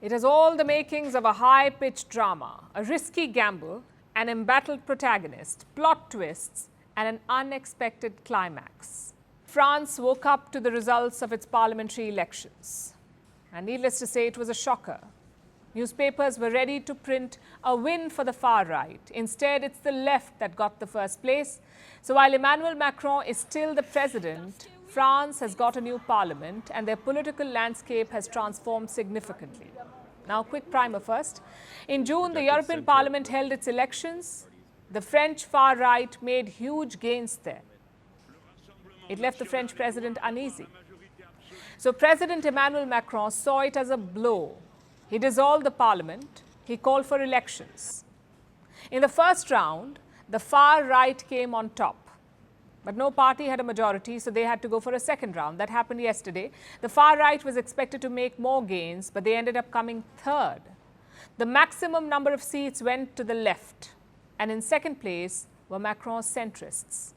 It has all the makings of a high-pitched drama, a risky gamble, an embattled protagonist, plot twists, and an unexpected climax. France woke up to the results of its parliamentary elections. And needless to say, it was a shocker. Newspapers were ready to print a win for the far right. Instead, it's the left that got the first place. So while Emmanuel Macron is still the president, France has got a new parliament and their political landscape has transformed significantly. Now, quick primer first. In June, the European Parliament held its elections. The French far right made huge gains there. It left the French president uneasy. So President Emmanuel Macron saw it as a blow. He dissolved the parliament. He called for elections. In the first round, the far right came on top. But no party had a majority, so they had to go for a second round. That happened yesterday. The far right was expected to make more gains, but they ended up coming third. The maximum number of seats went to the left. And in second place were Macron's centrists.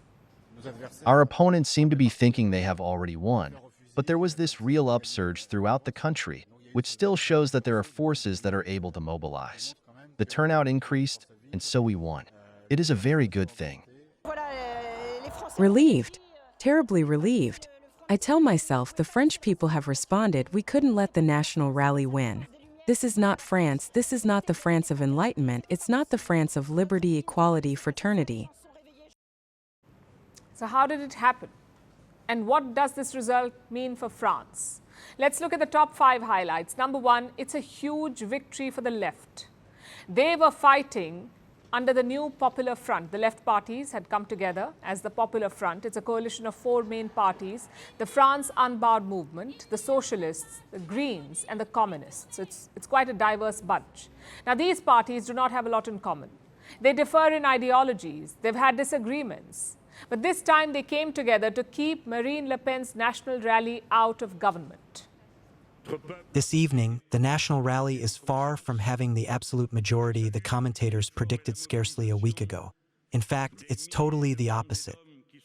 Our opponents seem to be thinking they have already won. But there was this real upsurge throughout the country, which still shows that there are forces that are able to mobilize. The turnout increased, and so we won. It is a very good thing. Relieved. Terribly relieved. I tell myself the French people have responded. We couldn't let the national rally win. This is not France. This is not the France of enlightenment. It's not the France of liberty, equality, fraternity. So how did it happen? And what does this result mean for France? Let's look at the top 5 highlights. Number 1, it's a huge victory for the left. They were fighting under the new Popular Front. The left parties had come together as the Popular Front. It's a coalition of 4 main parties: the France Unbarred Movement, the Socialists, the Greens, and the Communists. So it's quite a diverse bunch. Now, these parties do not have a lot in common. They differ in ideologies. They've had disagreements. But this time they came together to keep Marine Le Pen's national rally out of government. This evening, the national rally is far from having the absolute majority the commentators predicted scarcely a week ago. In fact, it's totally the opposite.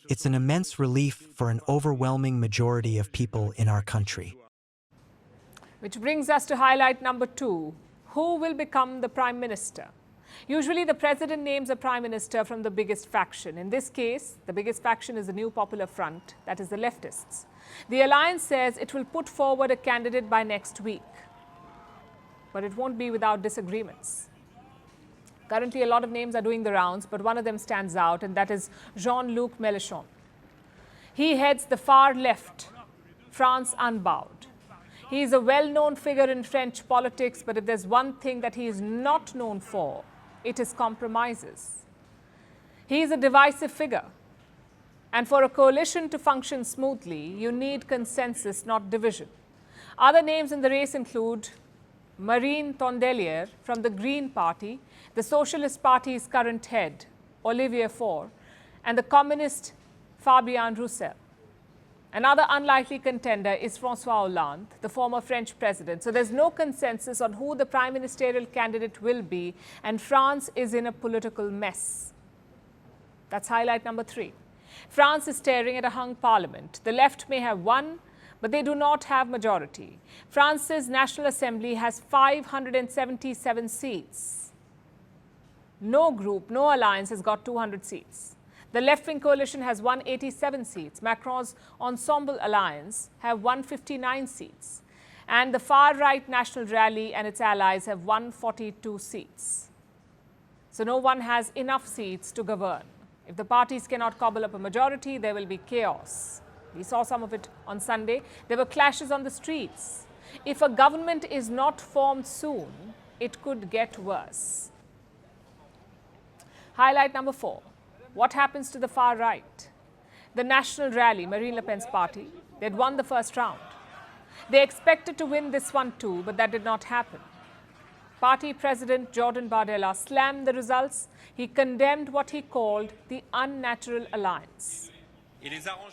It's an immense relief for an overwhelming majority of people in our country. Which brings us to highlight number 2. Who will become the Prime Minister? Usually the president names a prime minister from the biggest faction. In this case, the biggest faction is the new Popular Front, that is the leftists. The alliance says it will put forward a candidate by next week. But it won't be without disagreements. Currently, a lot of names are doing the rounds, but one of them stands out, and that is Jean-Luc Mélenchon. He heads the far left, France Unbowed. He is a well-known figure in French politics, but if there's one thing that he is not known for, it is compromises. He is a divisive figure. And for a coalition to function smoothly, you need consensus, not division. Other names in the race include Marine Tondelier from the Green Party, the Socialist Party's current head, Olivier Faure, and the Communist Fabien Roussel. Another unlikely contender is François Hollande, the former French president. So there's no consensus on who the prime ministerial candidate will be, and France is in a political mess. That's highlight number 3. France is staring at a hung parliament. The left may have won, but they do not have majority. France's National Assembly has 577 seats. No group, no alliance has got 200 seats. The left-wing coalition has 187 seats. Macron's Ensemble Alliance have 159 seats. And the far-right National Rally and its allies have 142 seats. So no one has enough seats to govern. If the parties cannot cobble up a majority, there will be chaos. We saw some of it on Sunday. There were clashes on the streets. If a government is not formed soon, it could get worse. Highlight number 4. What happens to the far right? The National Rally, Marine Le Pen's party, they'd won the first round. They expected to win this one too, but that did not happen. Party President Jordan Bardella slammed the results. He condemned what he called the unnatural alliance.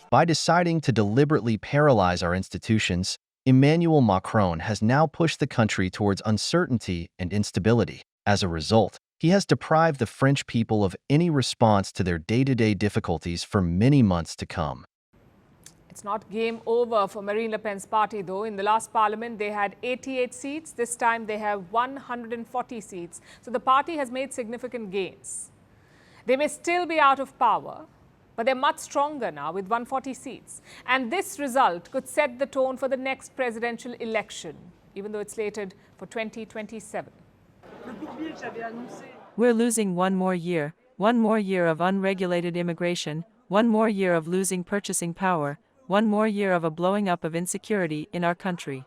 By deciding to deliberately paralyze our institutions, Emmanuel Macron has now pushed the country towards uncertainty and instability. As a result, he has deprived the French people of any response to their day-to-day difficulties for many months to come. It's not game over for Marine Le Pen's party, though. In the last parliament, they had 88 seats. This time, they have 140 seats. So the party has made significant gains. They may still be out of power, but they're much stronger now with 140 seats. And this result could set the tone for the next presidential election, even though it's slated for 2027. We're losing one more year of unregulated immigration, one more year of losing purchasing power, one more year of a blowing up of insecurity in our country.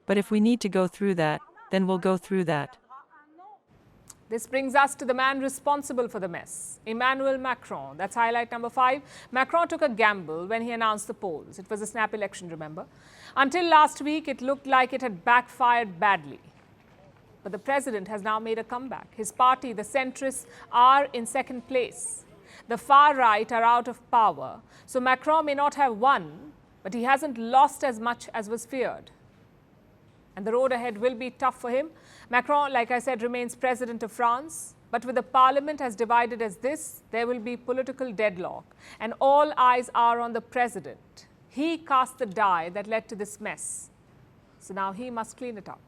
But if we need to go through that, then we'll go through that. This brings us to the man responsible for the mess, Emmanuel Macron. That's highlight number 5. Macron took a gamble when he announced the polls. It was a snap election, remember? Until last week, it looked like it had backfired badly. But the president has now made a comeback. His party, the centrists, are in second place. The far right are out of power. So Macron may not have won, but he hasn't lost as much as was feared. And the road ahead will be tough for him. Macron, like I said, remains president of France. But with the parliament as divided as this, there will be political deadlock. And all eyes are on the president. He cast the die that led to this mess. So now he must clean it up.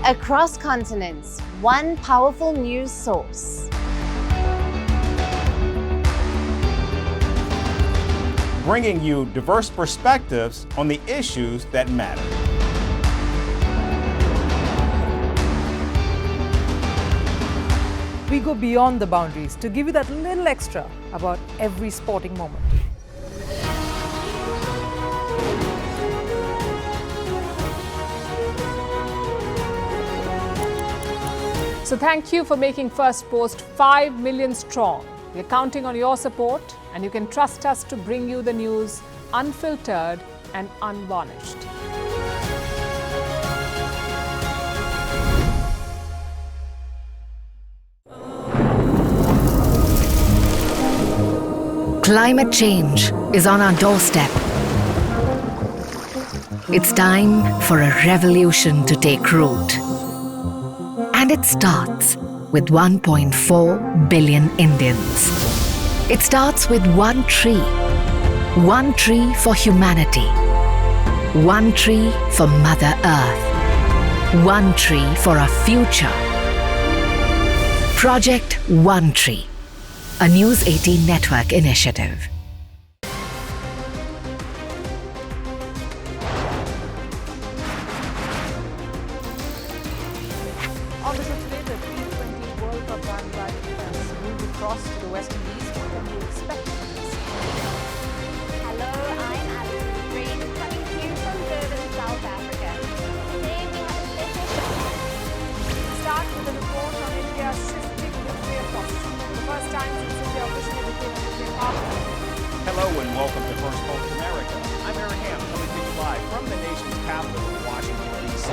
Across continents, one powerful news source. Bringing you diverse perspectives on the issues that matter. We go beyond the boundaries to give you that little extra about every sporting moment. So thank you for making Firstpost 5 million strong. We're counting on your support, and you can trust us to bring you the news unfiltered and unvarnished. Climate change is on our doorstep. It's time for a revolution to take root. And it starts with 1.4 billion Indians. It starts with one tree for humanity, one tree for Mother Earth, one tree for a future. Project One Tree, a News 18 network initiative. Obviously today, the T20 World Cup bandwagon has moved across to the West Indies. What can you expect from this? Hello, I'm Alison Green, coming to you from Durban, South Africa. Today we have a special show. We'll start with a report on India's shifting nuclear posture. The first time since India officially became a nuclear power. Hello and welcome to Firstpost America. I'm Aaron Ham, coming to you live from the nation's capital, Washington, D.C.